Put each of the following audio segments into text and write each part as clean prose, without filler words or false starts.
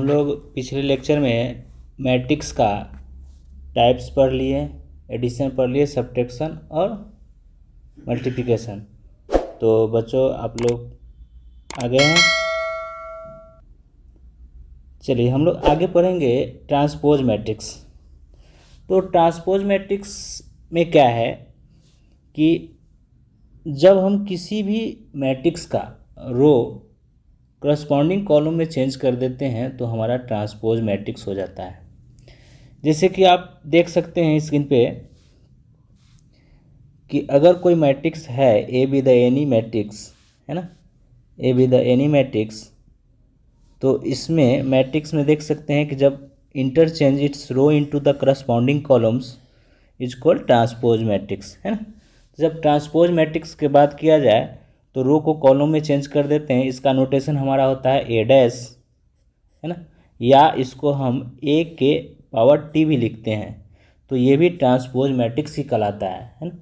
हम लोग पिछले लेक्चर में मैट्रिक्स का टाइप्स पढ़ लिए, एडिशन पढ़ लिए, सब्ट्रैक्शन और मल्टीप्लिकेशन। तो बच्चों आप लोग आगे हैं। चलिए हम लोग आगे पढ़ेंगे ट्रांसपोज मैट्रिक्स। तो ट्रांसपोज मैट्रिक्स में क्या है कि जब हम किसी भी मैट्रिक्स का रो करस्पॉन्डिंग कॉलम में चेंज कर देते हैं तो हमारा ट्रांसपोज मैट्रिक्स हो जाता है। जैसे कि आप देख सकते हैं स्क्रीन पे कि अगर कोई मैट्रिक्स है A B the any matrix, है ना, A B the any matrix, तो इसमें मैट्रिक्स में देख सकते हैं कि जब interchange its row into the corresponding columns is called transpose matrix, है ना। जब ट्रांसपोज मैट्रिक्स की बात किया जाए तो रो को कॉलम में चेंज कर देते हैं। इसका नोटेशन हमारा होता है ए डैश, है ना, या इसको हम ए के पावर टी भी लिखते हैं, तो ये भी ट्रांसपोज मैट्रिक्स ही कहलाता है ना।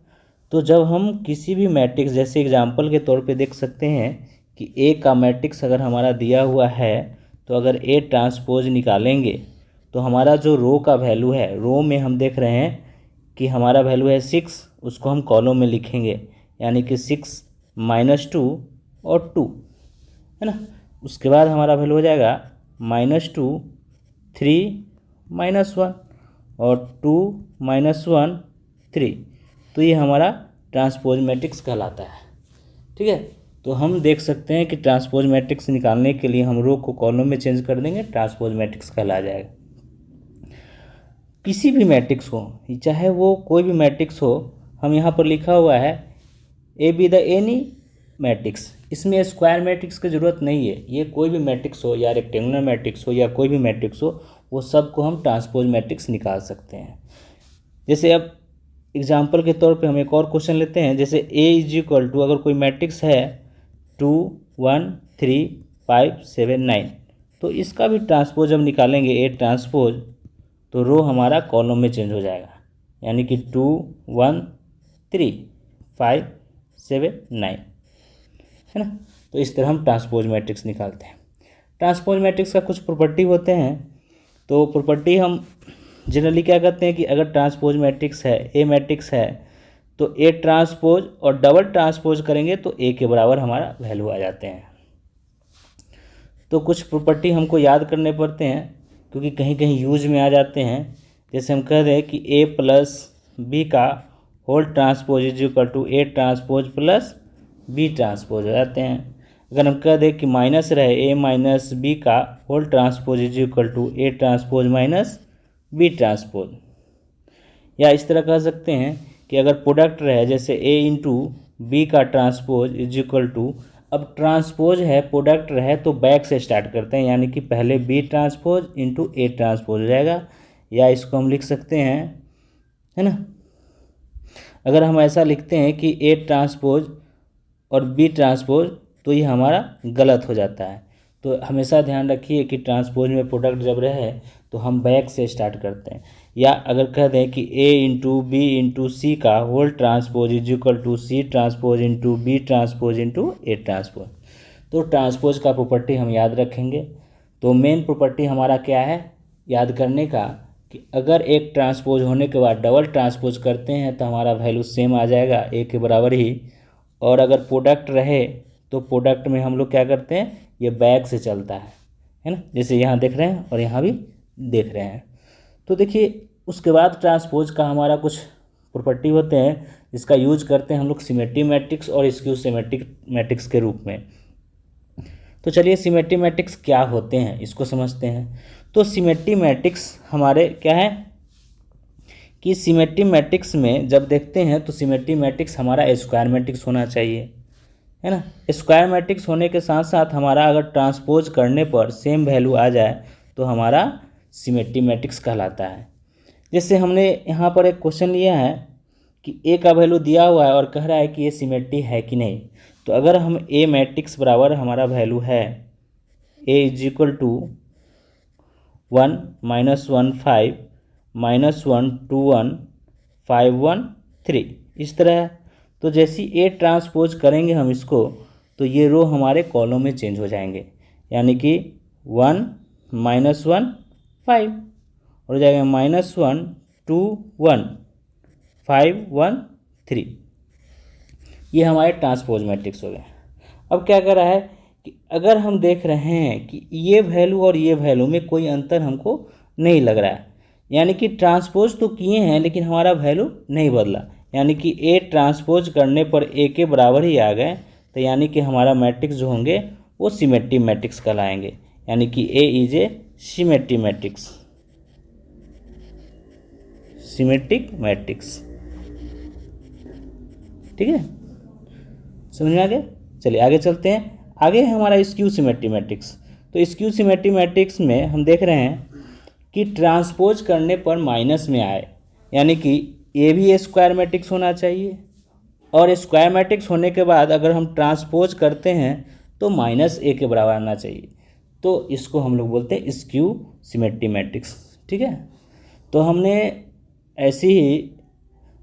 तो जब हम किसी भी मैट्रिक्स, जैसे एग्जांपल के तौर पे देख सकते हैं कि ए का मैट्रिक्स अगर हमारा दिया हुआ है तो अगर ए ट्रांसपोज निकालेंगे तो हमारा जो रो का वैल्यू है, रो में हम देख रहे हैं कि हमारा वैल्यू है 6, उसको हम कॉलम में लिखेंगे, यानी कि 6 -2 और 2, है ना। उसके बाद हमारा वैल्यू हो जाएगा -2 3 -1 और 2 -1 3। तो ये हमारा ट्रांसपोज मैट्रिक्स कहलाता है, ठीक है। तो हम देख सकते हैं कि ट्रांसपोज मैट्रिक्स निकालने के लिए हम रो को कॉलम में चेंज कर देंगे, ट्रांसपोज मैट्रिक्स कहला जाएगा। किसी भी मैट्रिक्स हो, चाहे वो कोई भी मैट्रिक्स हो, हम यहाँ पर लिखा हुआ है A B the any matrix, इसमें स्क्वायर मैट्रिक्स की ज़रूरत नहीं है। ये कोई भी मैट्रिक्स हो या रेक्टेंगुलर मैट्रिक्स हो या कोई भी मैट्रिक्स हो, वो सब को हम ट्रांसपोज मैट्रिक्स निकाल सकते हैं। जैसे अब एग्जांपल के तौर पे हम एक और क्वेश्चन लेते हैं। जैसे ए इज इक्वल टू, अगर कोई मैट्रिक्स है 2 1 3 5 7 9, तो इसका भी ट्रांसपोज जब निकालेंगे ए ट्रांसपोज, तो रो हमारा कॉलम में चेंज हो जाएगा, यानी कि 2 1 3 5 7 9, है ना। तो इस तरह हम ट्रांसपोज मैट्रिक्स निकालते हैं। ट्रांसपोज मैट्रिक्स का कुछ प्रॉपर्टी होते हैं। तो प्रॉपर्टी हम जनरली क्या कहते हैं कि अगर ट्रांसपोज मैट्रिक्स है, ए मैट्रिक्स है, तो ए ट्रांसपोज और डबल ट्रांसपोज करेंगे तो ए के बराबर हमारा वैल्यू आ जाते हैं। तो कुछ प्रॉपर्टी हमको याद करने पड़ते हैं क्योंकि कहीं कहीं यूज में आ जाते हैं। जैसे हम कह दें कि ए प्लस बी का whole transpose is equal to A transpose plus B transpose हो जाते हैं। अगर हम कह दें कि माइनस रहे ए माइनस बी का whole transpose is equal to A transpose minus B transpose, या इस तरह कह सकते हैं कि अगर प्रोडक्ट रहे, जैसे ए इंटू बी का ट्रांसपोज इज इक्वल टू, अब ट्रांसपोज है, प्रोडक्ट रहे तो बैक से स्टार्ट करते हैं, यानी कि पहले B transpose into A transpose हो जाएगा, या इसको हम लिख सकते हैं, है ना। अगर हम ऐसा लिखते हैं कि ए ट्रांसपोज और बी ट्रांसपोज, तो ये हमारा गलत हो जाता है। तो हमेशा ध्यान रखिए कि ट्रांसपोज में प्रोडक्ट जब रहे तो हम बैक से स्टार्ट करते हैं। या अगर कह दें कि A into B into C का whole transpose is equal to C transpose into B transpose into A transpose, तो ट्रांसपोज का प्रॉपर्टी हम याद रखेंगे। तो मेन प्रॉपर्टी हमारा क्या है याद करने का, कि अगर एक ट्रांसपोज होने के बाद डबल ट्रांसपोज करते हैं तो हमारा वैल्यू सेम आ जाएगा, ए के बराबर ही। और अगर प्रोडक्ट रहे तो प्रोडक्ट में हम लोग क्या करते हैं, ये बैक से चलता है ना, जैसे यहाँ देख रहे हैं और यहाँ भी देख रहे हैं। तो देखिए उसके बाद ट्रांसपोज का हमारा कुछ प्रॉपर्टी होते हैं जिसका यूज करते हैं हम लोग सिमेट्री मैट्रिक्स और स्क्यू सिमेट्रिक मैट्रिक्स के रूप में। तो चलिए सिमेट्री मैट्रिक्स क्या होते हैं इसको समझते हैं। तो सिमेट्री मैट्रिक्स हमारे क्या है कि सिमेट्री मैट्रिक्स में जब देखते हैं तो सिमेट्री मैट्रिक्स हमारा स्क्वायर मैट्रिक्स होना चाहिए, है ना। स्क्वायर मैट्रिक्स होने के साथ साथ हमारा अगर ट्रांसपोज करने पर सेम वैल्यू आ जाए तो हमारा सिमेट्री मैट्रिक्स कहलाता है। जैसे हमने यहाँ पर एक क्वेश्चन लिया है कि ए का वैल्यू दिया हुआ है और कह रहा है कि ये सिमेट्री है कि नहीं। तो अगर हम ए मैट्रिक्स बराबर हमारा वैल्यू है ए इज इक्वल टू 1 -1 5 -1 2 1 5 1 3, इस तरह है। तो जैसी ए ट्रांसपोज करेंगे हम इसको, तो ये रो हमारे कॉलम में चेंज हो जाएंगे, यानी कि 1 -1 5 और हो जाएगा -1 2 1 5 1 3। ये हमारे ट्रांसपोज मैट्रिक्स हो गए। अब क्या कर रहा है कि अगर हम देख रहे हैं कि ये वैल्यू और ये वैल्यू में कोई अंतर हमको नहीं लग रहा है, यानी कि ट्रांसपोज तो किए हैं लेकिन हमारा वैल्यू नहीं बदला, यानी कि ए ट्रांसपोज करने पर ए के बराबर ही आ गए, तो यानी कि हमारा मैट्रिक्स जो होंगे वो सिमेट्रिक मैट्रिक्स कहलाएंगे, यानी कि A is a symmetric matrix. Symmetric matrix, ठीक है, समझ में आ गया। चलिए आगे चलते हैं। आगे है हमारा स्क्यू सिमेट्रिक मैट्रिक्स। तो स्क्यू सिमेट्रिक मैट्रिक्स में हम देख रहे हैं कि ट्रांसपोज करने पर माइनस में आए, यानी कि ये भी स्क्वायर मैट्रिक्स होना चाहिए, और स्क्वायर मैट्रिक्स होने के बाद अगर हम ट्रांसपोज करते हैं तो -a के बराबर आना चाहिए, तो इसको हम लोग बोलते हैं स्क्यू सिमेट्रिक मैट्रिक्स, ठीक है। तो हमने ऐसी ही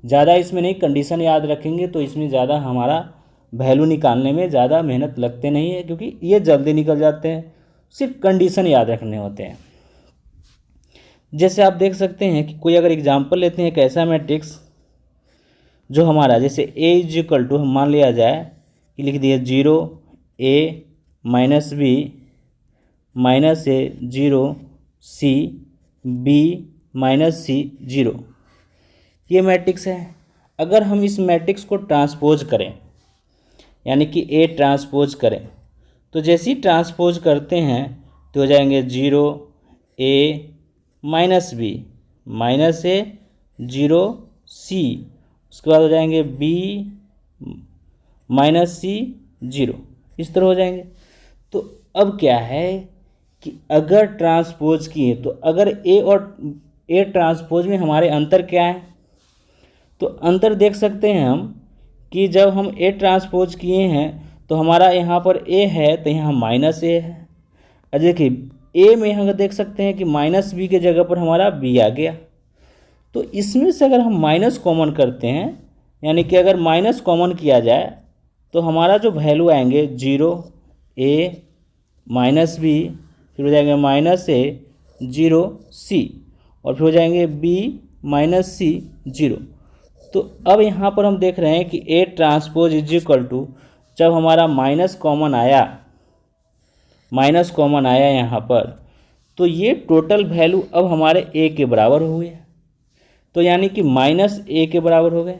ज़्यादा इसमें नहीं कंडीशन याद रखेंगे तो इसमें ज़्यादा हमारा वैल्यू निकालने में ज़्यादा मेहनत लगते नहीं है, क्योंकि ये जल्दी निकल जाते हैं, सिर्फ कंडीशन याद रखने होते हैं। जैसे आप देख सकते हैं कि कोई अगर एग्जांपल लेते हैं एक ऐसा मैट्रिक्स जो हमारा जैसे a इज इक्वल टू हम मान लिया जाए कि लिख दिए 0 a -b -a 0 c b -c 0, ये मैट्रिक्स है। अगर हम इस मैट्रिक्स को ट्रांसपोज करें, यानी कि A ट्रांसपोज करें, तो जैसे ही ट्रांसपोज करते हैं तो हो जाएंगे 0 A -b -a 0 c, उसके बाद हो जाएंगे b -c 0, इस तरह हो जाएंगे। तो अब क्या है कि अगर ट्रांसपोज किए तो अगर A और A ट्रांसपोज में हमारे अंतर क्या है, तो अंतर देख सकते हैं हम कि जब हम A ट्रांसपोज किए हैं तो हमारा यहाँ पर A है तो यहाँ -a है। अब देखिए A में हम देख सकते हैं कि -b के जगह पर हमारा b आ गया, तो इसमें से अगर हम माइनस कॉमन करते हैं, यानी कि अगर माइनस कॉमन किया जाए तो हमारा जो वैल्यू आएंगे 0 A -b, फिर हो जाएंगे -a 0 c, और फिर हो जाएंगे b -c 0। तो अब यहाँ पर हम देख रहे हैं कि A transpose is equal to, जब हमारा माइनस कॉमन आया यहाँ पर, तो ये टोटल वैल्यू अब हमारे A के बराबर हुए, तो यानी कि -a के बराबर हो गए।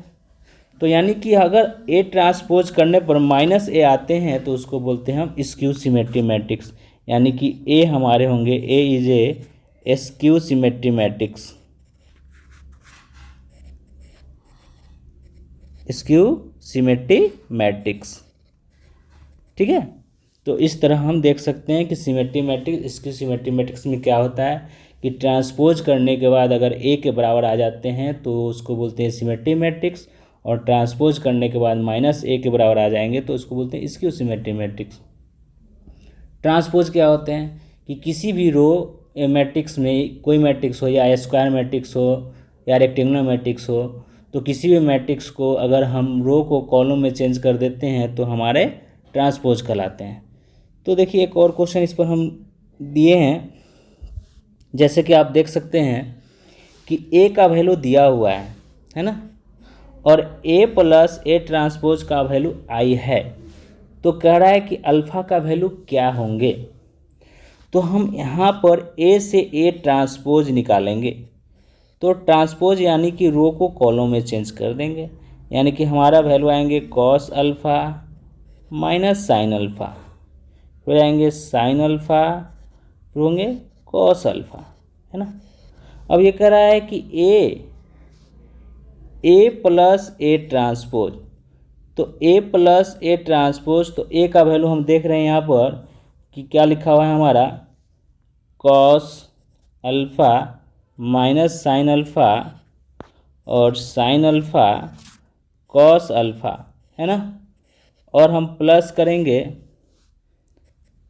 तो यानी कि अगर A ट्रांसपोज करने पर -a आते हैं तो उसको बोलते हैं हम स्क्यू सिमेट्रिक मैट्रिक्स, यानी कि A हमारे होंगे A is A skew symmetric matrix, skew symmetric matrix, ठीक है। तो इस तरह हम देख सकते हैं कि symmetric matrix skew symmetric matrix में क्या होता है कि ट्रांसपोज करने के बाद अगर A के बराबर आ जाते हैं तो उसको बोलते हैं सिमेट्रिक मैट्रिक्स, और ट्रांसपोज करने के बाद -a के बराबर आ जाएंगे तो उसको बोलते हैं स्क्यू सिमेट्रिक मैट्रिक्स। ट्रांसपोज क्या होते हैं कि किसी भी रो मैट्रिक्स में, कोई मैट्रिक्स हो या स्क्वायर मैट्रिक्स हो या रेक्टेंगुलर मैट्रिक्स हो, तो किसी भी मैट्रिक्स को अगर हम रो को कॉलम में चेंज कर देते हैं तो हमारे ट्रांसपोज कहलाते हैं। तो देखिए एक और क्वेश्चन इस पर हम दिए हैं, जैसे कि आप देख सकते हैं कि A का वैल्यू दिया हुआ है ना, और A + A ट्रांसपोज का वैल्यू I है, तो कह रहा है कि अल्फ़ा का वैल्यू क्या होंगे। तो हम यहाँ पर A से A ट्रांसपोज निकालेंगे, तो ट्रांसपोज यानी कि रो को कॉलम में चेंज कर देंगे, यानी कि हमारा वैल्यू आएंगे cos अल्फ़ा -sin अल्फ़ा, हो जाएंगे sin अल्फ़ा, फिर होंगे cos अल्फ़ा, है ना। अब ये कह रहा है कि A + A ट्रांसपोज, तो A + A ट्रांसपोज, तो A का वैल्यू हम देख रहे हैं यहाँ पर कि क्या लिखा हुआ है हमारा cos अल्फ़ा -sin अल्फ़ा और sin अल्फ़ा cos अल्फ़ा, है ना। और हम प्लस करेंगे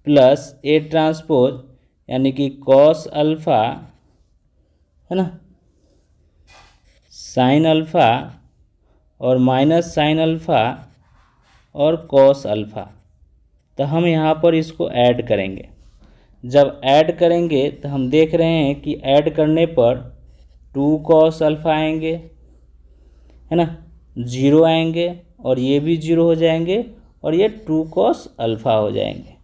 +A ट्रांसपोज, यानी कि cos अल्फ़ा, है ना, sin अल्फ़ा और -sin अल्फ़ा और cos अल्फ़ा। तो हम यहाँ पर इसको ऐड करेंगे, जब ऐड करेंगे तो हम देख रहे हैं कि ऐड करने पर 2 cos अल्फ़ा आएंगे, है ना, 0 आएंगे और ये भी 0 हो जाएंगे और ये 2 cos अल्फ़ा हो जाएंगे।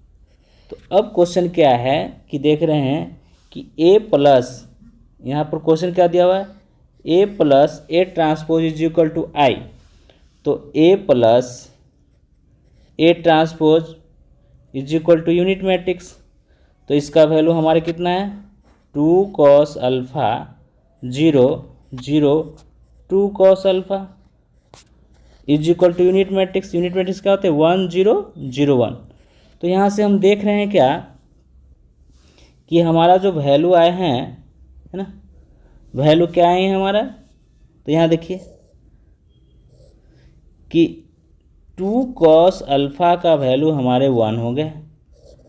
तो अब क्वेश्चन क्या है कि देख रहे हैं कि a प्लस, यहाँ पर क्वेश्चन क्या दिया हुआ है, a plus A transpose is equal to I. तो a plus A transpose is equal to unit matrix. तो इसका वैल्यू हमारे कितना है, 2 cos alpha 0 0 2 cos alpha is equal to unit matrix. Unit matrix क्या होते हैं, 1 0 0 1। तो यहाँ से हम देख रहे हैं क्या कि हमारा जो वैल्यू आए हैं, है ना, वैल्यू क्या आए हैं हमारा, तो यहाँ देखिए कि 2 cos अल्फ़ा का वैल्यू हमारे 1 हो गए।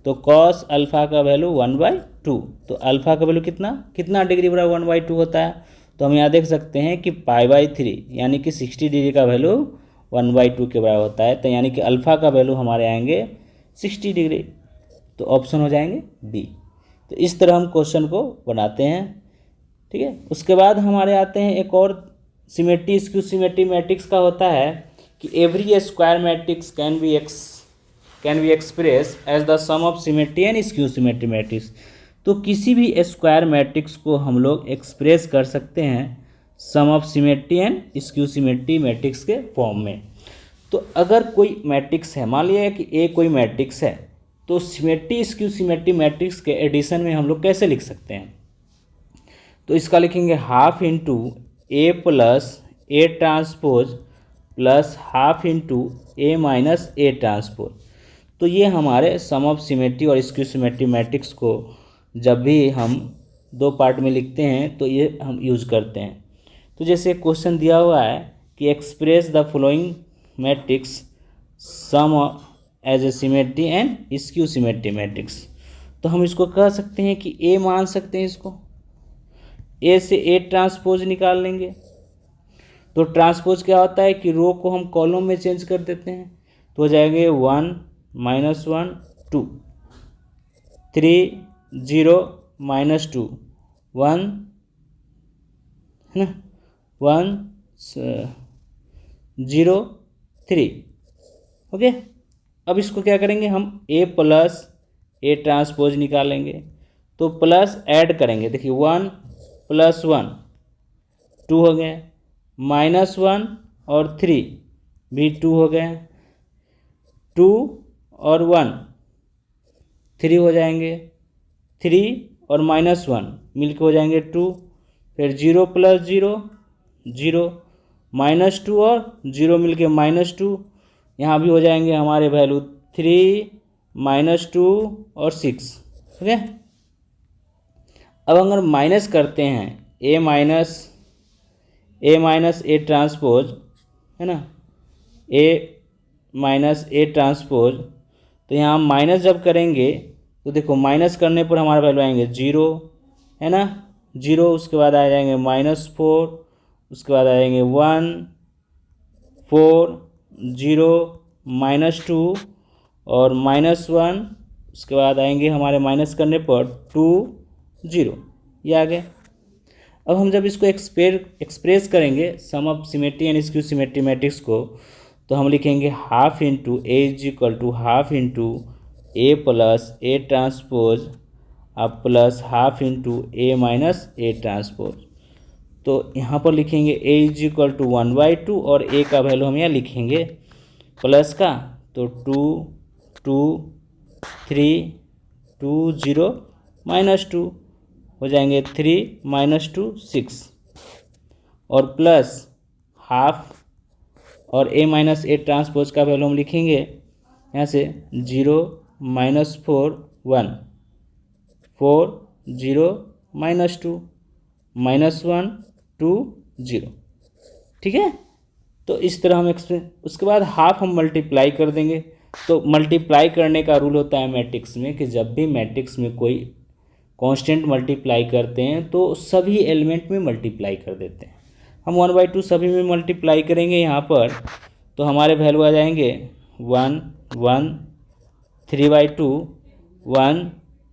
तो cos अल्फ़ा का वैल्यू 1/2। तो अल्फ़ा का वैल्यू कितना डिग्री बराबर 1/2 होता है। तो हम यहाँ देख सकते हैं कि π/3 यानी कि 60 डिग्री का वैल्यू 1/2 के बराबर होता है। तो यानी कि अल्फ़ा का वैल्यू हमारे आएंगे 60 डिग्री। तो ऑप्शन हो जाएंगे बी। तो इस तरह हम क्वेश्चन को बनाते हैं, ठीक है। उसके बाद हमारे आते हैं एक और सिमेट्री स्क्यू सिमेट्री मैट्रिक्स का होता है कि every square matrix can be express as the sum of symmetry and skew symmetry matrix. तो किसी भी स्क्वायर मैट्रिक्स को हम लोग एक्सप्रेस कर सकते हैं sum of symmetry and skew symmetry matrix के फॉर्म में। तो अगर कोई मैट्रिक्स है, मान लिया कि ए कोई मैट्रिक्स है, तो सिमेट्री स्क्यू सिमेट्री मैट्रिक्स के एडिशन में हम लोग कैसे लिख सकते हैं। तो इसका लिखेंगे half into A plus A transpose plus half into A minus A transpose. तो ये हमारे सम ऑफ सिमेट्री और स्क्यू सिमेट्री मैट्रिक्स को जब भी हम 2 पार्ट में लिखते हैं तो ये हम यूज़ करते हैं। तो जैसे क्वेश्चन दिया हुआ है कि express the following matrix sum as a symmetry and skew symmetry matrix. तो हम इसको कह सकते हैं कि ए मान सकते हैं, इसको ए से ए ट्रांसपोज निकाल लेंगे। तो ट्रांसपोज क्या होता है कि रो को हम कॉलम में चेंज कर देते हैं। तो हो जाएंगे 1 -1 2 3 0 -2 1, है ना, 1 0 3। ओके, अब इसको क्या करेंगे हम, ए प्लस ए ट्रांसपोज निकालेंगे। तो प्लस ऐड करेंगे, देखिए 1 + 1 2 हो गए, -1 और 3 भी 2 हो गए, 2 और 1 3 हो जाएंगे, 3 और -1 मिलके हो जाएंगे 2। फिर 0 + 0 0, -2 और 0 मिलके -2, यहाँ भी हो जाएंगे हमारे वैल्यू 3 -2 और 6। ठीक है। अब अगर माइनस करते हैं ए माइनस ए ट्रांसपोज, है ना, ए माइनस ए ट्रांसपोज, तो यहाँ माइनस जब करेंगे तो देखो माइनस करने पर हमारा वैल्यू आएंगे 0, है ना, 0। उसके बाद आ जाएंगे -4, उसके बाद आ जाएंगे 1 4 0 -2 और -1। उसके बाद आएंगे हमारे माइनस करने पर 2 0, ये आ गए। अब हम जब इसको एक्सप्रेस करेंगे sum of symmetry and skew symmetry matrix को, तो हम लिखेंगे half into A is equal to half into A plus A transpose अब plus half into A minus A transpose. तो यहाँ पर लिखेंगे ए इज इक्वल टू 1/2 और ए का वैल्यू हम यहाँ लिखेंगे प्लस का, तो 2 2 3 2 0 -2 हो जाएंगे, 3 -2 6 और प्लस हाफ और ए माइनस ए ट्रांसपोज का वैल्यू हम लिखेंगे यहाँ से 0 -4 1 4 0 -2 -1 2 0। ठीक है। तो इस तरह हम उसके बाद हाफ हम मल्टीप्लाई कर देंगे। तो मल्टीप्लाई करने का रूल होता है मैट्रिक्स में कि जब भी मैट्रिक्स में कोई कांस्टेंट मल्टीप्लाई करते हैं तो सभी एलिमेंट में मल्टीप्लाई कर देते हैं। हम 1/2 सभी में मल्टीप्लाई करेंगे यहाँ पर, तो हमारे वैल्यू आ जाएंगे 1 1 3/2 1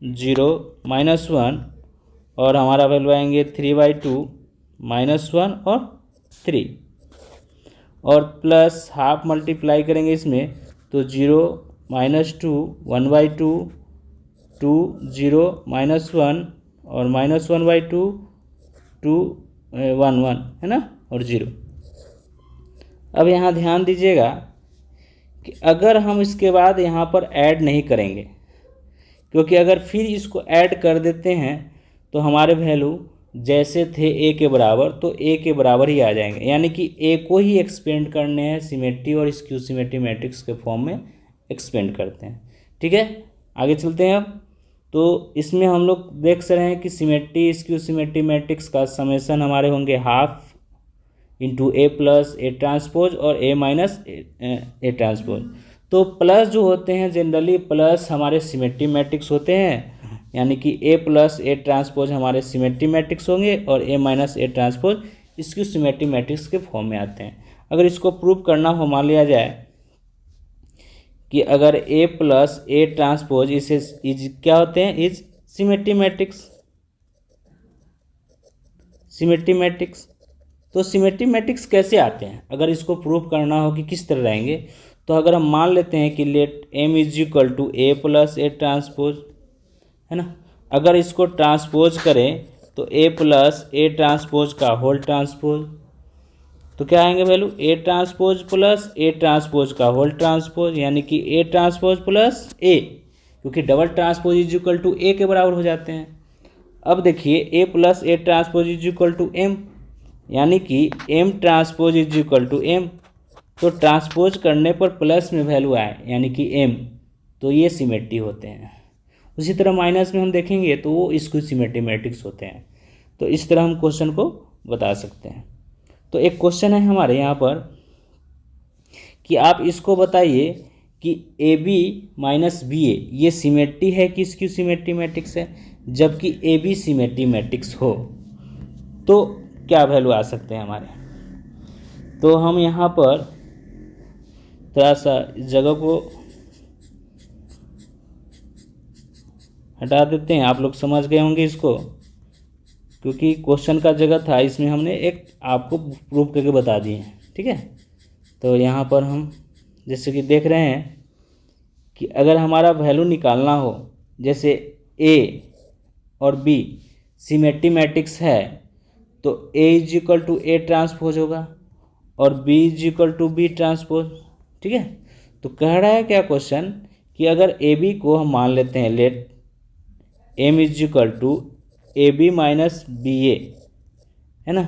0 -1 और हमारा वैल्यू आएंगे 3/2 -1 और 3 और प्लस हाफ मल्टीप्लाई करेंगे इसमें तो 0 -2 1/2 2 0 -1 और -1/2 2 1 1 है ना और 0। अब यहाँ ध्यान दीजिएगा कि अगर हम इसके बाद यहाँ पर ऐड नहीं करेंगे, क्योंकि अगर फिर इसको ऐड कर देते हैं तो हमारे वैल्यू जैसे थे ए के बराबर तो ए के बराबर ही आ जाएंगे, यानी कि ए को ही एक्सपेंड करने हैं सिमेट्री और स्क्यू सिमेट्री मैट्रिक्स के फॉर्म में एक्सपेंड करते हैं। ठीक है, आगे चलते हैं। अब तो इसमें हम लोग देख रहे हैं कि सिमेट्री स्क्यू सिमेट्री मैट्रिक्स का समेसन हमारे होंगे half into A plus A transpose और ए माइनस ए ट्रांसपोज। तो प्लस जो होते हैं जनरली प्लस हमारे सिमेट्री मैट्रिक्स होते हैं, यानी कि ए प्लस ए ट्रांसपोज हमारे सिमेट्री मैट्रिक्स होंगे और ए माइनस ए ट्रांसपोज इसकी सिमेट्री मैट्रिक्स के फॉर्म में आते हैं। अगर इसको प्रूव करना हो, मान लिया जाए कि अगर ए प्लस ए ट्रांसपोज इसे इज क्या होते हैं, is symmetry matrix. Symmetry matrix तो सिमेट्री मैट्रिक्स कैसे आते हैं, अगर इसको प्रूव करना हो कि किस तरह रहेंगे, तो अगर हम मान लेते हैं कि let M is equal to A plus A transpose, है ना। अगर इसको ट्रांसपोज करें तो ए प्लस ए ट्रांसपोज का होल ट्रांसपोज, तो क्या आएंगे value A transpose plus A transpose का होल ट्रांसपोज, यानी कि ए ट्रांसपोज प्लस ए, क्योंकि double transpose is equal to A के बराबर हो जाते हैं। अब देखिए A plus A transpose is equal to M, यानी कि M transpose is equal to M. तो ट्रांसपोज करने पर प्लस में वैल्यू आए यानी कि एम, तो ये सिमेट्री होते हैं। उसी तरह माइनस में हम देखेंगे तो वो इसको सिमेट्री मैट्रिक्स होते हैं। तो इस तरह हम क्वेश्चन को बता सकते हैं। तो एक क्वेश्चन है हमारे यहाँ पर कि आप इसको बताइए कि ए बी माइनस बी ए ये सिमेट्री है कि इसकी सिमेट्री मैट्रिक्स है। जबकि ए बी सिमेट्री मैट्रिक्स हो तो क्या वैल्यू आ सकते हैं हमारे। तो हम यहाँ पर थोड़ा सा इस जगह को हटा देते हैं, आप लोग समझ गए होंगे इसको, क्योंकि क्वेश्चन का जगह था इसमें हमने एक आपको प्रूव करके बता दिए हैं। ठीक है, तो यहाँ पर हम जैसे कि देख रहे हैं कि अगर हमारा वैल्यू निकालना हो, जैसे ए और बी सिमेट्री मैट्रिक्स है तो A is equal to A transpose होगा और B is equal to B transpose. ठीक है, तो कह रहा है क्या क्वेश्चन कि अगर ए बी को हम मान लेते हैं let M is equal to A B minus B A, है ना।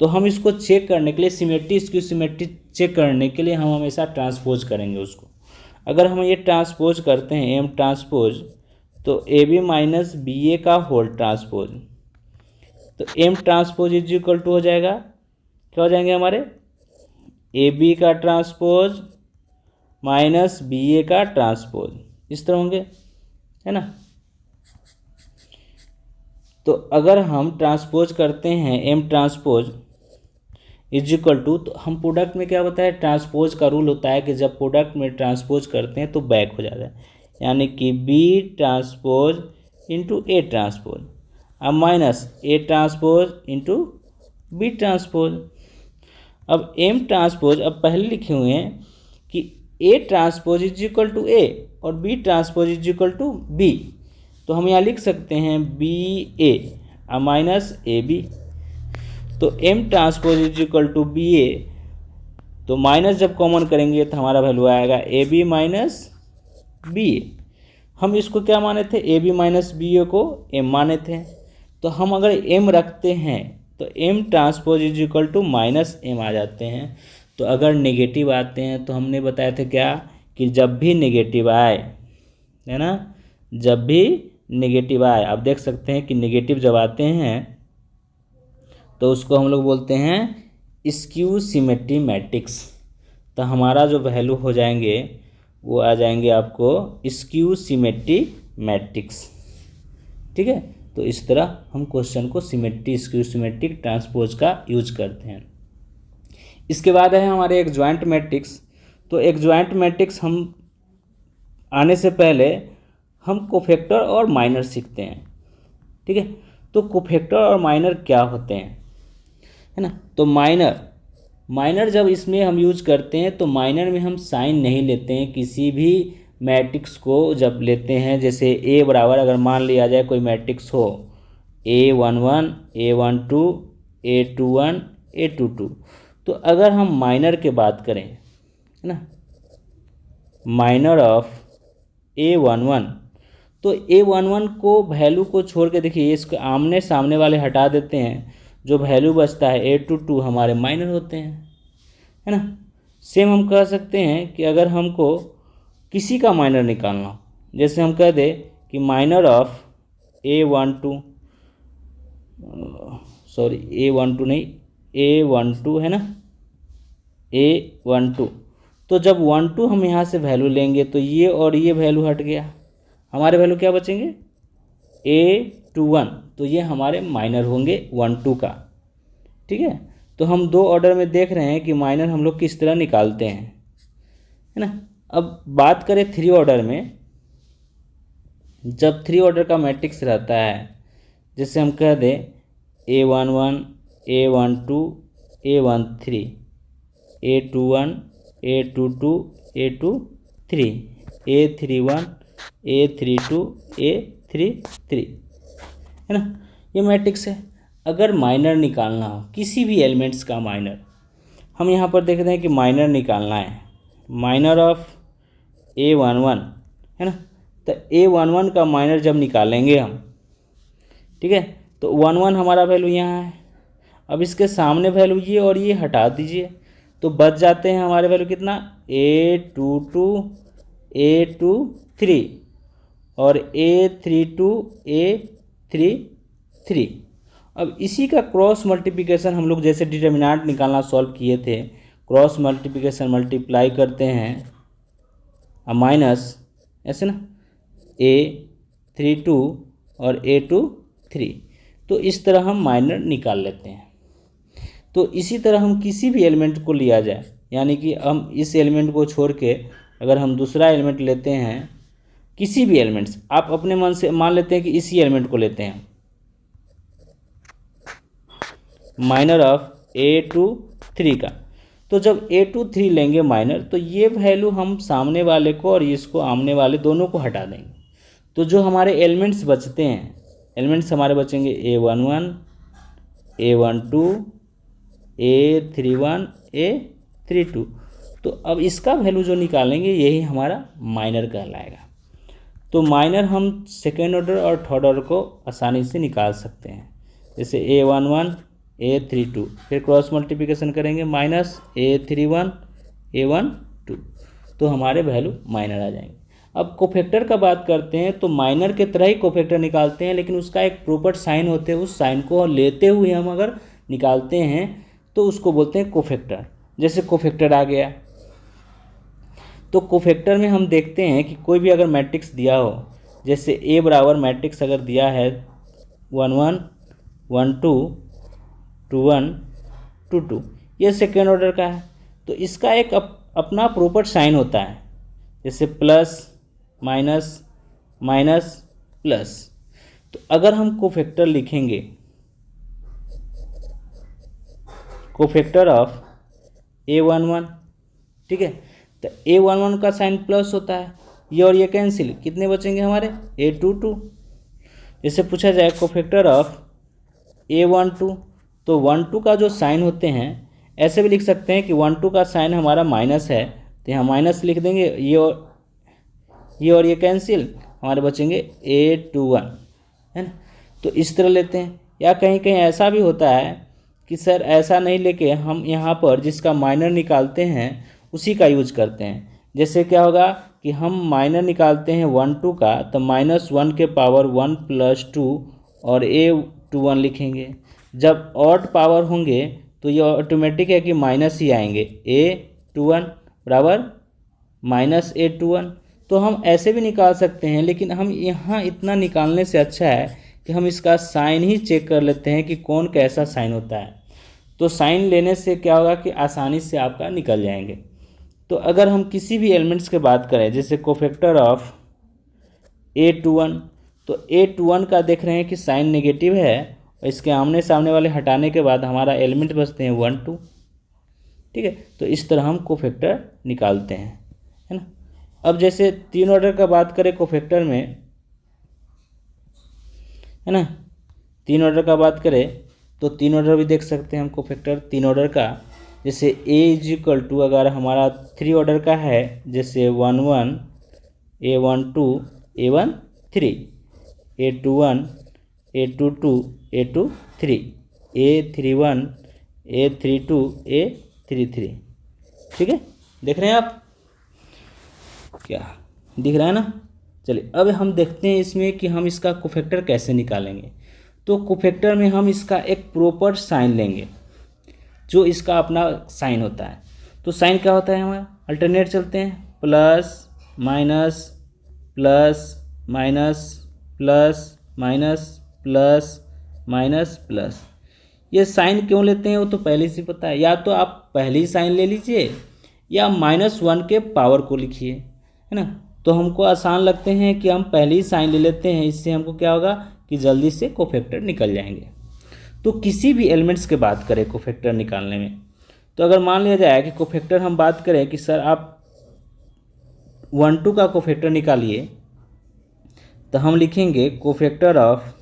तो हम इसको चेक करने के लिए सिमेट्री इसकी सिमेट्री चेक करने के लिए हम हमेशा ट्रांसपोज करेंगे उसको। अगर हम ये ट्रांसपोज करते हैं एम ट्रांसपोज तो A B minus B A का होल ट्रांसपोज, तो M transpose is equal to हो जाएगा, क्या हो जाएंगे हमारे ए बी का ट्रांसपोज माइनस बी ए का ट्रांसपोज, इस तरह होंगे, है ना। तो अगर हम ट्रांसपोज करते हैं M transpose is equal to, तो हम प्रोडक्ट में क्या होता है, ट्रांसपोज का रूल होता है कि जब प्रोडक्ट में ट्रांसपोज करते हैं तो बैक हो जाता है, यानी कि B transpose into A transpose, अब minus A transpose into B transpose. अब एम ट्रांसपोज अब पहले लिखे हुए हैं कि A transpose is equal to A और B transpose is equal to B, तो हम यहाँ लिख सकते हैं B A minus A B. तो M transpose is equal to B A, तो माइनस जब कॉमन करेंगे तो हमारा वैल्यू आएगा ए बी माइनस बी ए। हम इसको क्या माने थे, ए बी माइनस बी ए को एम माने थे, तो हम अगर एम रखते हैं तो M transpose is equal to minus M आ जाते हैं। तो अगर नेगेटिव आते हैं तो हमने बताया था क्या कि जब भी नेगेटिव आए, है ना, जब भी नेगेटिव आए, आप देख सकते हैं कि नेगेटिव जब आते हैं तो उसको हम लोग बोलते हैं स्क्यू सिमेट्री मैट्रिक्स। तो हमारा जो वैल्यू हो जाएंगे वो आ जाएंगे आपको स्क्यू सिमेट्री मैट्रिक्स। ठीक है, तो इस तरह हम क्वेश्चन को सिमेट्री स्क्यू सिमेट्रिक ट्रांसपोज का यूज करते हैं। इसके बाद है हमारे एक जॉइंट मैट्रिक्स। तो एक जॉइंट मैट्रिक्स हम आने से पहले हम कोफैक्टर और माइनर सीखते हैं, ठीक है। तो कोफैक्टर और माइनर क्या होते हैं, है ना। तो माइनर जब इसमें हम यूज करते हैं तो माइनर में हम साइन नहीं लेते हैं किसी भी मैट्रिक्स को। जब लेते हैं जैसे ए बराबर, अगर मान लिया जाए कोई मैट्रिक्स हो A11 A12 A21 A22, तो अगर हम माइनर के बात करें, है ना, माइनर ऑफ A11, तो A11 को वैल्यू को छोड़ के देखिए, इसके आमने सामने वाले हटा देते हैं, जो वैल्यू बचता है A22 हमारे माइनर होते हैं, है ना। सेम हम कह सकते हैं कि अगर हमको किसी का माइनर निकालना हो, जैसे हम कह दें कि minor of A12, sorry A12 नहीं, A12 है ना, A12, तो जब 12 हम यहाँ से वैल्यू लेंगे तो ये और ये वैल्यू हट गया, हमारे वैल्यू क्या बचेंगे A21, तो ये हमारे माइनर होंगे 12 का, ठीक है। तो हम दो ऑर्डर में देख रहे हैं कि माइनर हम लोग किस तरह निकालते हैं, है ना। अब बात करें 3 ऑर्डर में, जब 3 ऑर्डर का मैट्रिक्स रहता है, जैसे हम कह दें A11 A12 A13 A21 A22 A23 A31 A32 A33, है ना, ये मैट्रिक्स है। अगर माइनर निकालना हो किसी भी एलिमेंट्स का माइनर, हम यहाँ पर देख रहे हैं कि माइनर निकालना है, माइनर ऑफ A11, है ना। तो A11 का माइनर जब निकालेंगे हम, ठीक है, तो 11 हमारा वैल्यू यहाँ है। अब इसके सामने वैल्यू ये और ये हटा दीजिए, तो बच जाते हैं हमारे वैल्यू कितना A22 A23 और A32 A33। अब इसी का क्रॉस मल्टीप्लिकेशन हम लोग जैसे डिटर्मिनेंट निकालना सॉल्व किए थे, क्रॉस मल्टीप्लिकेशन मल्टीप्लाई करते हैं माइनस ऐसे ना A32 और A23, तो इस तरह हम माइनर निकाल लेते हैं। तो इसी तरह हम किसी भी एलिमेंट को लिया जाए, यानी कि हम इस एलिमेंट को छोड़ के अगर हम दूसरा एलिमेंट लेते हैं, किसी भी एलिमेंट्स, आप अपने मन से मान लेते हैं कि इसी एलिमेंट को लेते हैं, माइनर ऑफ A23 का, तो जब A23 लेंगे माइनर, तो ये वैल्यू हम सामने वाले को और इसको आमने वाले दोनों को हटा देंगे, तो जो हमारे एलिमेंट्स बचते हैं, एलिमेंट्स हमारे बचेंगे A11 A12 A31 A32। तो अब इसका वैल्यू जो निकालेंगे यही हमारा माइनर कहलाएगा। तो माइनर हम सेकेंड ऑर्डर और थर्ड ऑर्डर को आसानी से निकाल सकते हैं, जैसे A11 A32, फिर क्रॉस मल्टीप्लिकेशन करेंगे माइनस A31 A12, तो हमारे वैल्यू माइनर आ जाएंगे। अब कोफैक्टर का बात करते हैं, तो माइनर के तरह ही कोफैक्टर निकालते हैं, लेकिन उसका एक प्रॉपर साइन होते हैं, उस साइन को लेते हुए हम अगर निकालते हैं तो उसको बोलते हैं कोफैक्टर। जैसे कोफैक्टर आ गया, तो कोफैक्टर में हम देखते हैं कि कोई भी अगर मैट्रिक्स दिया हो, जैसे A बराबर मैट्रिक्स अगर दिया है 1 1 1 2 2 1 2 2, ये सेकेंड ऑर्डर का है, तो इसका एक अपना प्रॉपर साइन होता है, जैसे प्लस माइनस माइनस प्लस। तो अगर हम कोफैक्टर लिखेंगे, कोफैक्टर ऑफ A11, ठीक है, तो A11 का साइन प्लस होता है, ये और ये कैंसिल, कितने बचेंगे हमारे A22। जैसे पूछा जाए कोफैक्टर ऑफ A12, तो 12 का जो साइन होते हैं, ऐसे भी लिख सकते हैं कि 12 का साइन हमारा माइनस है, तो यहाँ माइनस लिख देंगे, ये और ये कैंसिल, हमारे बचेंगे A21, है ना। तो इस तरह लेते हैं, या कहीं कहीं ऐसा भी होता है कि सर ऐसा नहीं लेके हम यहाँ पर जिसका माइनर निकालते हैं उसी का यूज करते हैं। जैसे क्या होगा कि हम माइनर निकालते हैं 1 2 का, तो -1 के पावर 1 + 2 और A21 लिखेंगे। जब ऑड पावर होंगे तो ये ऑटोमेटिक है कि माइनस ही आएंगे, A21 बराबर -A21। तो हम ऐसे भी निकाल सकते हैं, लेकिन हम यहाँ इतना निकालने से अच्छा है कि हम इसका साइन ही चेक कर लेते हैं कि कौन कैसा साइन होता है। तो साइन लेने से क्या होगा कि आसानी से आपका निकल जाएंगे। तो अगर हम किसी भी एलिमेंट्स की बात करें, जैसे कोफैक्टर ऑफ A21, तो A21 का देख रहे हैं कि साइन नेगेटिव है और इसके आमने सामने वाले हटाने के बाद हमारा एलिमेंट बचते हैं 1 2। ठीक है, तो इस तरह हम कोफैक्टर निकालते हैं, है ना। अब जैसे 3 ऑर्डर का बात करें कोफैक्टर में, है ना, 3 ऑर्डर का बात करें तो 3 ऑर्डर भी देख सकते हैं हम कोफैक्टर 3 ऑर्डर का। जैसे A अगर हमारा 3 ऑर्डर का है, जैसे 1 1 A12 A1 3, A21 A22 A2 3, A31 A32 A33। ठीक है, देख रहे हैं आप, क्या दिख रहा है ना। चलिए अब हम देखते हैं इसमें कि हम इसका कोफैक्टर कैसे निकालेंगे। तो कोफैक्टर में हम इसका एक प्रॉपर साइन लेंगे, जो इसका अपना साइन होता है। तो साइन क्या होता है हमारा, अल्टरनेट चलते हैं, plus minus plus minus plus minus plus minus plus. ये साइन क्यों लेते हैं वो तो पहले से पता है, या तो आप पहले ही साइन ले लीजिए या -1 के पावर को लिखिए, है ना। तो हमको आसान लगते हैं कि हम पहले ही साइन ले लेते हैं, इससे हमको क्या होगा कि जल्दी से कोफैक्टर निकल जाएंगे। तो किसी भी एलिमेंट्स के बात करें कोफैक्टर निकालने में, तो अगर मान लिया जाए कि कोफैक्टर हम बात करें कि सर आप 1 2 का कोफैक्टर निकालिए, तो हम लिखेंगे कोफैक्टर ऑफ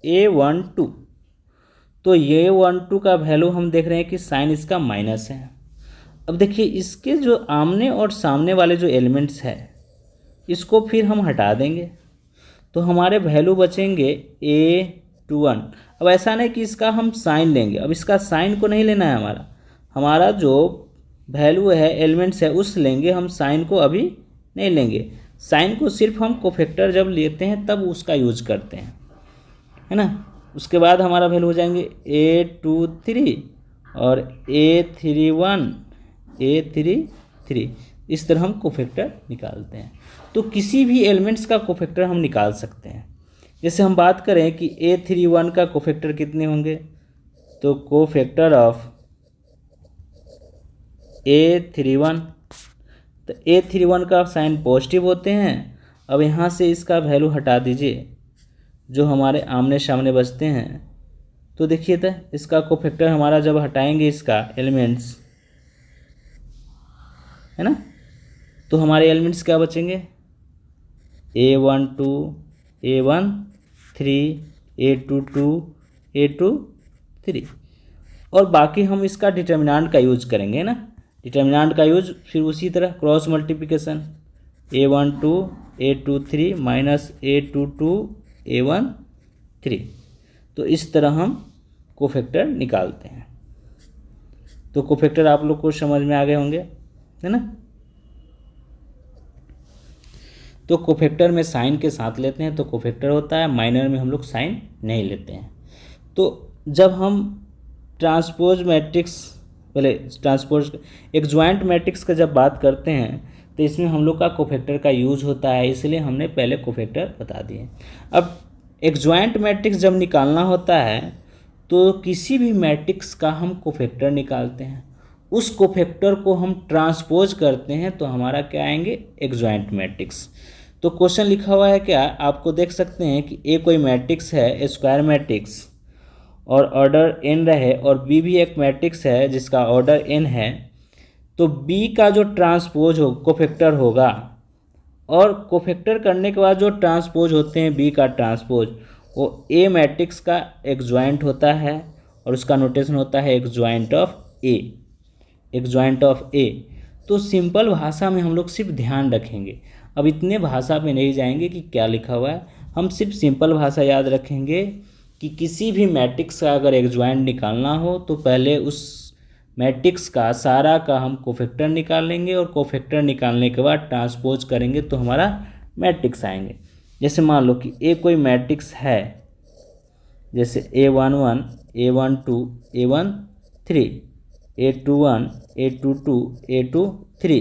A12। तो ये 1 2 का वैल्यू हम देख रहे हैं कि साइन इसका माइनस है। अब देखिए इसके जो आमने और सामने वाले जो एलिमेंट्स हैं इसको फिर हम हटा देंगे, तो हमारे वैल्यू बचेंगे A21। अब ऐसा नहीं कि इसका हम साइन लेंगे, अब इसका साइन को नहीं लेना है, हमारा जो वैल्यू है एलिमेंट्स है उस लेंगे हम, साइन को अभी नहीं लेंगे। साइन को सिर्फ हम कोफैक्टर जब लेते हैं तब उसका यूज करते हैं, है ना। उसके बाद हमारा वैल्यू हो जाएंगे A23 और A33। इस तरह हम कोफैक्टर निकालते हैं। तो किसी भी एलिमेंट्स का कोफैक्टर हम निकाल सकते हैं। जैसे हम बात करें कि A31 का कोफैक्टर कितने होंगे, तो कोफैक्टर ऑफ A31, तो A31 का साइन पॉजिटिव होते हैं। अब यहाँ से इसका वैल्यू हटा दीजिए, जो हमारे आमने सामने बचते हैं। तो देखिए तो इसका कोफैक्टर हमारा जब हटाएंगे इसका एलिमेंट्स, है ना, तो हमारे एलिमेंट्स क्या बचेंगे, A12 A13 A22 A23। और बाकी हम इसका डिटर्मिनेंट का यूज करेंगे ना, डिटर्मिनेंट का यूज फिर उसी तरह cross multiplication, A12 A23 minus A22 A13। तो इस तरह हम कोफैक्टर निकालते हैं। तो कोफैक्टर आप लोग को समझ में आ गए होंगे, है ना। तो कोफैक्टर में साइन के साथ लेते हैं तो कोफैक्टर होता है, माइनर में हम लोग साइन नहीं लेते हैं। तो जब हम ट्रांसपोज मैट्रिक्स, पहले ट्रांसपोज एक ज्वाइंट मैट्रिक्स का जब बात करते हैं तो इसमें हम लोग का कोफैक्टर का यूज होता है, इसलिए हमने पहले कोफैक्टर बता दिए। अब एक ज्वाइंट मैट्रिक्स जब निकालना होता है तो किसी भी मैट्रिक्स का हम कोफैक्टर निकालते हैं, उस कोफैक्टर को हम ट्रांसपोज करते हैं तो हमारा क्या आएंगे, एक ज्वाइंट मैट्रिक्स। तो क्वेश्चन लिखा हुआ है क्या, आपको देख सकते हैं कि ए कोई मैट्रिक्स है, स्क्वायर मैट्रिक्स, और ऑर्डर n रहे, और बी भी एक मैट्रिक्स है जिसका ऑर्डर n है। तो बी का जो ट्रांसपोज हो कोफैक्टर होगा, और कोफैक्टर करने के बाद जो ट्रांसपोज होते हैं बी का ट्रांसपोज, वो ए मैट्रिक्स का एक ज्वाइंट होता है, और उसका नोटेशन होता है एक ज्वाइंट ऑफ ए, एक ज्वाइंट ऑफ ए। तो सिंपल भाषा में हम लोग सिर्फ ध्यान रखेंगे, अब इतने भाषा में नहीं जाएंगे कि क्या लिखा हुआ है, हम सिर्फ सिंपल भाषा याद रखेंगे कि किसी भी मैट्रिक्स का अगर एक ज्वाइंट निकालना हो तो पहले उस मैट्रिक्स का सारा का हम कोफैक्टर निकाल लेंगे, और कोफैक्टर निकालने के बाद ट्रांसपोज करेंगे तो हमारा मैट्रिक्स आएंगे। जैसे मान लो कि ए कोई मैट्रिक्स है, जैसे A11 A12 A13 A21 A22 A23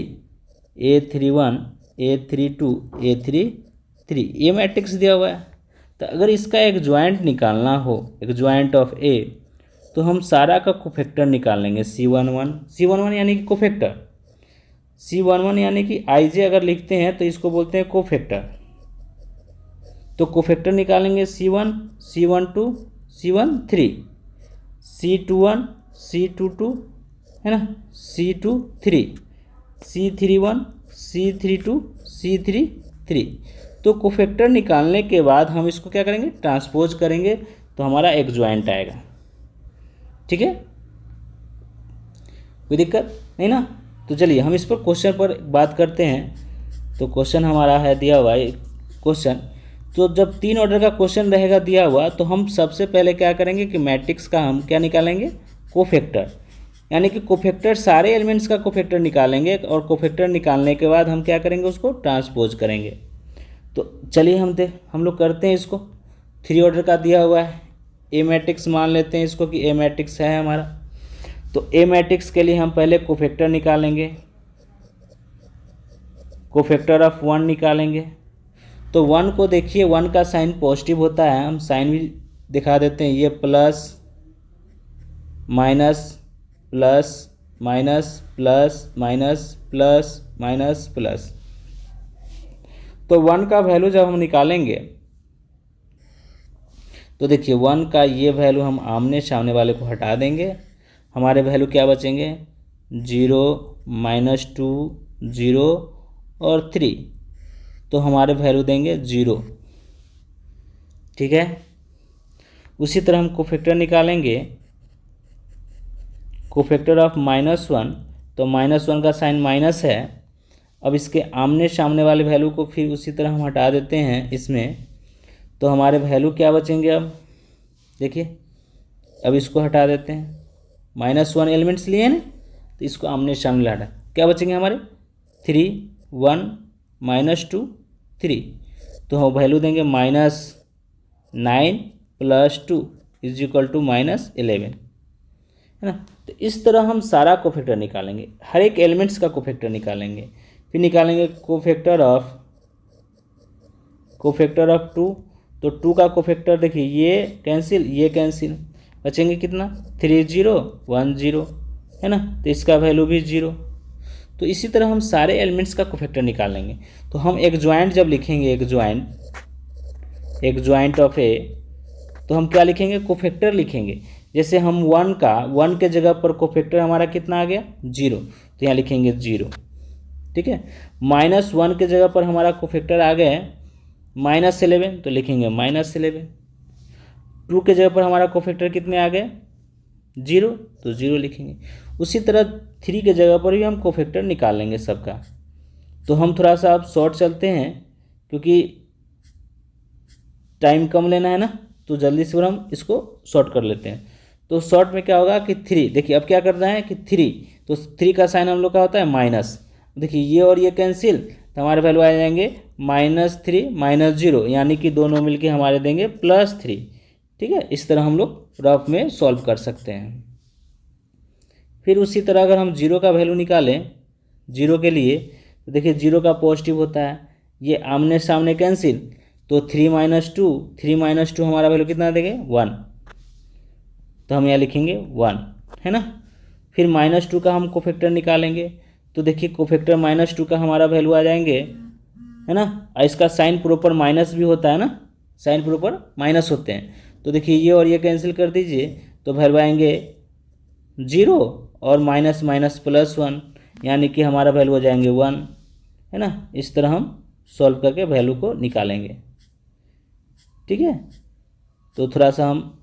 A31 A32 A33, ये मैट्रिक्स दिया हुआ है। तो अगर इसका एक ज्वाइंट निकालना हो, एक ज्वाइंट ऑफ ए, तो हम सारा का कोफैक्टर निकाल लेंगे C11 यानी कि कोफैक्टर। C11 यानी कि IJ अगर लिखते हैं तो इसको बोलते हैं कोफैक्टर। तो कोफैक्टर निकालेंगे C1, C12, C13, C21, C22 है ना, C23, C31, C32, C33। तो कोफैक्टर निकालने के बाद हम इसको क्या करेंगे, ट्रांसपोज करेंगे तो हमारा एडजॉइंट आएगा। ठीक है, कोई दिक्कत नहीं ना। तो चलिए हम इस पर क्वेश्चन पर बात करते हैं। तो क्वेश्चन हमारा है दिया हुआ है क्वेश्चन। तो जब 3 ऑर्डर का क्वेश्चन रहेगा दिया हुआ तो हम सबसे पहले क्या करेंगे कि मैट्रिक्स का हम क्या निकालेंगे, कोफैक्टर। यानी कि कोफैक्टर सारे एलिमेंट्स का कोफैक्टर निकालेंगे और कोफैक्टर निकालने के बाद हम क्या करेंगे, उसको ट्रांसपोज करेंगे। तो चलिए हम लोग करते हैं इसको। 3 ऑर्डर का दिया हुआ है, ए मैट्रिक्स मान लेते हैं इसको कि ए मैट्रिक्स है हमारा। तो ए मैट्रिक्स के लिए हम पहले कोफैक्टर निकालेंगे, कोफैक्टर ऑफ 1 निकालेंगे। तो 1 को देखिए, 1 का साइन पॉजिटिव होता है, हम साइन भी दिखा देते हैं, ये plus minus plus minus plus minus plus minus plus. तो 1 का वैल्यू जब हम निकालेंगे तो देखिए 1 का ये वैल्यू हम आमने सामने वाले को हटा देंगे, हमारे वैल्यू क्या बचेंगे, 0, -2, 0 और 3। तो हमारे वैल्यू देंगे 0। ठीक है, उसी तरह हम कोफैक्टर निकालेंगे, कोफैक्टर ऑफ -1। तो -1 का साइन माइनस है। अब इसके आमने सामने वाले वैल्यू को फिर उसी तरह हम हटा देते हैं इसमें। तो हमारे वैल्यू क्या बचेंगे, अब देखिए, अब इसको हटा देते हैं, -1 एलिमेंट्स लिए ना, तो इसको आमने सामने हटा, क्या बचेंगे हमारे 3, 1, -2, 3। तो हम वैल्यू देंगे -9 + 2 = -11, है ना। तो इस तरह हम सारा कोफैक्टर निकालेंगे, हर एक एलिमेंट्स का कोफैक्टर निकालेंगे। फिर निकालेंगे कोफैक्टर ऑफ 2। तो 2 का कोफैक्टर देखिए, ये कैंसिल, बचेंगे कितना, 3 0 1 0, है ना। तो इसका वैल्यू भी 0। तो इसी तरह हम सारे एलिमेंट्स का कोफैक्टर निकालेंगे। तो हम एडजॉइंट जब लिखेंगे, एडजॉइंट ऑफ ए, तो हम क्या लिखेंगे, कोफैक्टर लिखेंगे। जैसे हम 1 के जगह पर कोफैक्टर हमारा कितना आ गया, 0, तो यहाँ लिखेंगे 0। ठीक है, -1 के जगह पर हमारा कोफैक्टर आ गए -11, तो लिखेंगे -11। 2 के जगह पर हमारा कोफैक्टर कितने आ गए, 0, तो 0 लिखेंगे। उसी तरह 3 के जगह पर भी हम कोफैक्टर निकाल लेंगे सबका। तो हम थोड़ा सा अब शॉर्ट चलते हैं, क्योंकि टाइम कम लेना है ना, तो जल्दी से हम इसको शॉर्ट कर लेते हैं। तो शॉर्ट में क्या होगा कि 3, देखिए अब क्या करना है कि 3, तो 3 का साइन हम लोग का होता है माइनस। देखिए ये और ये कैंसिल, तो हमारे वैल्यू आ जाएंगे -3 -0, यानी कि दोनों मिलके हमारे देंगे +3। ठीक है, इस तरह हम लोग रफ में सॉल्व कर सकते हैं। फिर उसी तरह अगर हम 0 का वैल्यू निकालें, 0 के लिए, तो देखिए 0 का पॉजिटिव होता है, ये आमने सामने कैंसिल, तो 3 - 2 हमारा वैल्यू कितना देंगे, 1। तो हम यहाँ लिखेंगे 1, है ना। फिर -2 का हम कोफैक्टर निकालेंगे। तो देखिए कोफैक्टर -2 का हमारा वैल्यू आ जाएंगे, है ना। और इसका साइन प्रॉपर माइनस भी होता है ना, साइन प्रॉपर माइनस होते हैं। तो देखिए ये और ये कैंसिल कर दीजिए, तो वैल्यू आएंगे 0 और माइनस +1, यानी कि हमारा वैल्यू हो जाएंगे 1, है ना। इस तरह हम सॉल्व करके वैल्यू को निकालेंगे। ठीक है, तो थोड़ा सा हम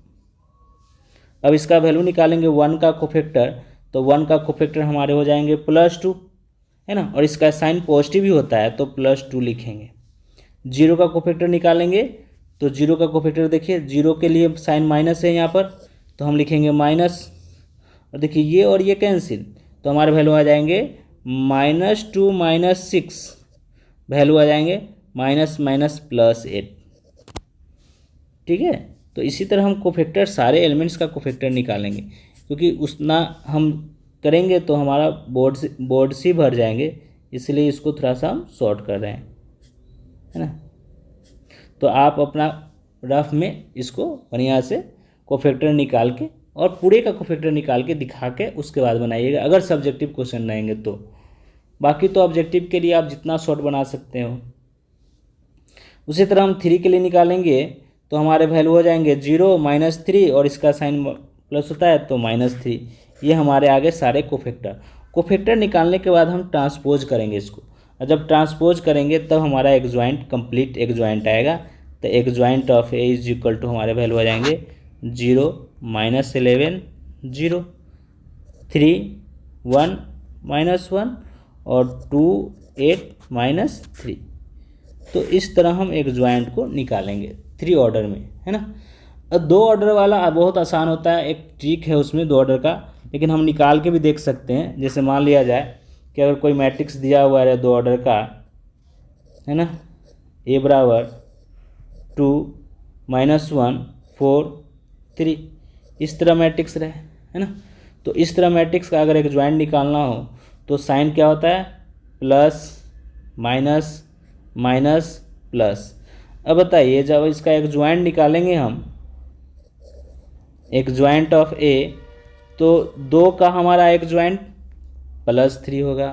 अब इसका वैल्यू निकालेंगे 1 का कोफैक्टर। तो 1 का कोफैक्टर हमारे हो जाएंगे +2, है ना, और इसका साइन पॉजिटिव ही होता है, तो +2 लिखेंगे। 0 का कोफैक्टर निकालेंगे, तो 0 का कोफैक्टर देखिए, 0 के लिए साइन माइनस है यहाँ पर, तो हम लिखेंगे माइनस। और देखिए ये और ये कैंसिल, तो हमारे वैल्यू आ जाएंगे -2 - 6, वैल्यू आ जाएंगे -8। ठीक है, तो इसी तरह हम कोफैक्टर सारे एलिमेंट्स का कोफैक्टर निकालेंगे, क्योंकि उतना हम करेंगे तो हमारा बोर्ड से भर जाएंगे, इसलिए इसको थोड़ा सा हम शॉर्ट कर रहे हैं, है ना। तो आप अपना रफ में इसको बढ़िया से कोफैक्टर निकाल के और पूरे का कोफैक्टर निकाल के दिखा के उसके बाद बनाइएगा, अगर सब्जेक्टिव क्वेश्चन रहेंगे तो। बाकी तो ऑब्जेक्टिव के लिए आप जितना शॉर्ट बना सकते हो। उसी तरह हम 3 के लिए निकालेंगे तो हमारे वैल्यू हो जाएंगे 0 -3 और इसका साइन प्लस होता है तो -3। ये हमारे आगे सारे कोफैक्टर निकालने के बाद हम ट्रांसपोज करेंगे इसको, और जब ट्रांसपोज करेंगे तब हमारा एग्जॉइंट कंप्लीट एग्जॉइंट आएगा। तो adjoint of A is equal to हमारे वैल्यू आ जाएंगे 0 -11 0 3 1 -1 और 2 8 -3। तो इस तरह हम एग्जॉइंट को निकालेंगे 3 ऑर्डर में, है ना। अब 2 ऑर्डर वाला बहुत आसान होता है, एक ट्रिक है उसमें 2 ऑर्डर का, लेकिन हम निकाल के भी देख सकते हैं। जैसे मान लिया जाए कि अगर कोई मैट्रिक्स दिया हुआ है 2 ऑर्डर का, है ना, ए बराबर 2 -1 4 3, इस तरह मैट्रिक्स रहे, है ना। तो इस तरह मैट्रिक्स का अगर एग्जॉइंट निकालना हो तो साइन क्या होता है, प्लस माइनस माइनस प्लस। अब बताइए जब इसका एग्जॉइंट निकालेंगे हम, एग्जॉइंट ऑफ ए, तो 2 का हमारा एग्जॉइंट +3 होगा,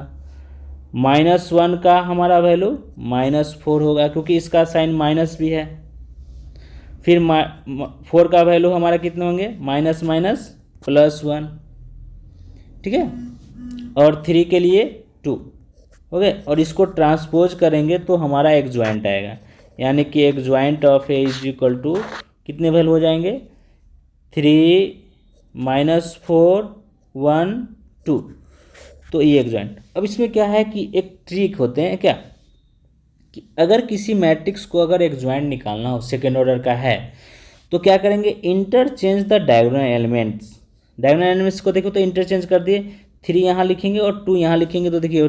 -1 का हमारा वैल्यू -4 होगा क्योंकि इसका साइन माइनस भी है। फिर 4 का वैल्यू हमारा कितने होंगे, माइनस माइनस +1, ठीक है। और 3 के लिए 2 हो गए, और इसको ट्रांसपोज करेंगे तो हमारा एग्जॉइंट आएगा, यानी कि adjoint of A is equal to कितने वैल्यू हो जाएंगे, 3 -4 1 2। तो ये एग्जॉइंट। अब इसमें क्या है कि एक ट्रिक होते हैं क्या, कि अगर किसी मैट्रिक्स को अगर एग्जॉइंट निकालना हो, सेकेंड ऑर्डर का है, तो क्या करेंगे, interchange the diagonal elements. Diagonal elements को देखो तो इंटरचेंज कर दिए, 3 यहाँ लिखेंगे और 2 यहाँ लिखेंगे, तो देखिए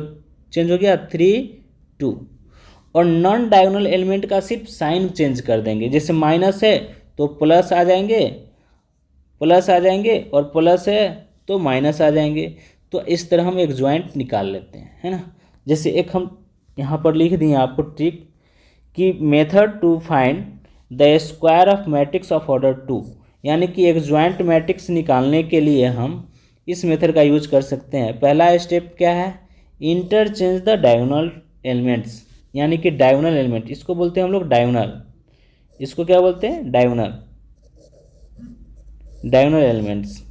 चेंज हो गया 3 2। और नॉन डायगोनल एलिमेंट का सिर्फ साइन चेंज कर देंगे, जैसे माइनस है तो प्लस आ जाएंगे, और प्लस है तो माइनस आ जाएंगे। तो इस तरह हम एग्जॉइंट निकाल लेते हैं, है ना। जैसे एक हम यहाँ पर लिख दिए आपको ट्रिक कि method to find the square of matrix of order 2, यानी कि एग्जॉइंट मैट्रिक्स निकालने के लिए हम इस मेथड का यूज कर सकते हैं। पहला स्टेप क्या है, इंटरचेंज द डायगोनल एलिमेंट्स, यानी कि डायगोनल एलिमेंट, इसको बोलते हैं हम लोग डायगोनल, इसको क्या बोलते हैं, डायगोनल एलिमेंट्स।